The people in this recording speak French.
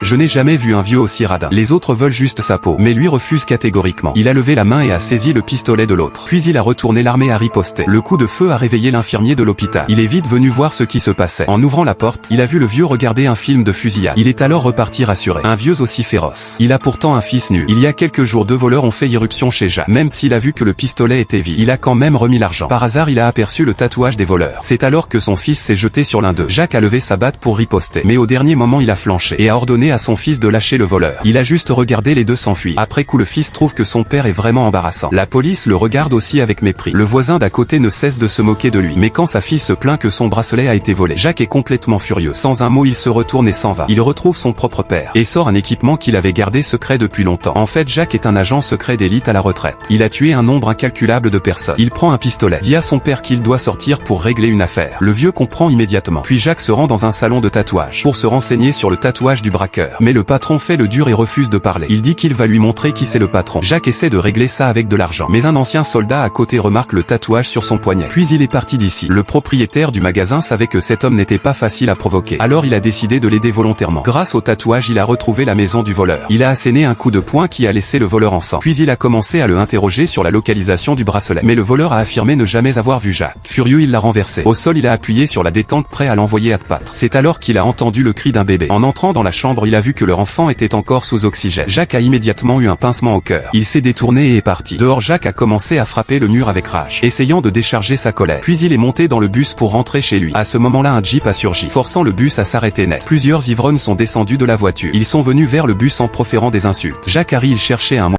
Je n'ai jamais vu un vieux aussi radin. Les autres veulent juste sa peau, mais lui refuse catégoriquement. Il a levé la main et a saisi le pistolet de l'autre. Puis il a retourné l'armée à riposter. Le coup de feu a réveillé l'infirmier de l'hôpital. Il est vite venu voir ce qui se passait. En ouvrant la porte, il a vu le vieux regarder un film de fusillade. Il est alors reparti rassuré. Un vieux aussi féroce. Il a pourtant un fils nu. Il y a quelques jours, 2 voleurs ont fait irruption chez Jacques. Même s'il a vu que le pistolet était vide, il a quand même remis l'argent. Par hasard, il a aperçu le tatouage des voleurs. C'est alors que son fils s'est jeté sur l'un d'eux. Jacques a levé sa batte pour riposter, mais au dernier moment il a flanché et a ordonné à son fils de lâcher le voleur. Il a juste regardé les deux s'enfuir. Après coup, le fils trouve que son père est vraiment embarrassant. La police le regarde aussi avec mépris. Le voisin d'à côté ne cesse de se moquer de lui. Mais quand sa fille se plaint que son bracelet a été volé, Jacques est complètement furieux. Sans un mot, il se retourne et s'en va. Il retrouve son propre père et sort un équipement qu'il avait gardé secret depuis longtemps. En fait, Jacques est un agent secret d'élite à la retraite. Il a tué un nombre incalculable de personnes. Il prend un pistolet, dit à son père qu'il doit sortir pour régler une affaire. Le vieux comprend immédiatement. Puis Jacques se rend dans un salon de tatouage pour se renseigner sur le tatouage du braqueur. Mais le patron fait le dur et refuse de parler. Il dit qu'il va lui montrer qui c'est le patron. Jacques essaie de régler ça avec de l'argent. Mais un ancien soldat à côté remarque le tatouage sur son poignet. Puis il est parti d'ici. Le propriétaire du magasin savait que cet homme n'était pas facile à provoquer. Alors il a décidé de l'aider volontairement. Grâce au tatouage, il a retrouvé la maison du voleur. Il a asséné un coup de poing qui a laissé le voleur en sang. Puis il a commencé à le interroger sur la localisation du bracelet. Mais le voleur a affirmé ne jamais avoir vu Jacques. Furieux, il l'a renversé. Au sol, il a appuyé sur la détente prêt à l'envoyer à te battre. C'est alors qu'il a entendu le cri d'un bébé. En entrant dans la chambre, il a vu que leur enfant était encore sous oxygène. Jacques a immédiatement eu un pincement au cœur. Il s'est détourné et est parti. Dehors, Jacques a commencé à frapper le mur avec rage, essayant de décharger sa colère. Puis il est monté dans le bus pour rentrer chez lui. À ce moment-là, un jeep a surgi, forçant le bus à s'arrêter net. Plusieurs ivrognes sont descendus de la voiture. Ils sont venus vers le bus en proférant des insultes. Jacques a ri, il cherchait un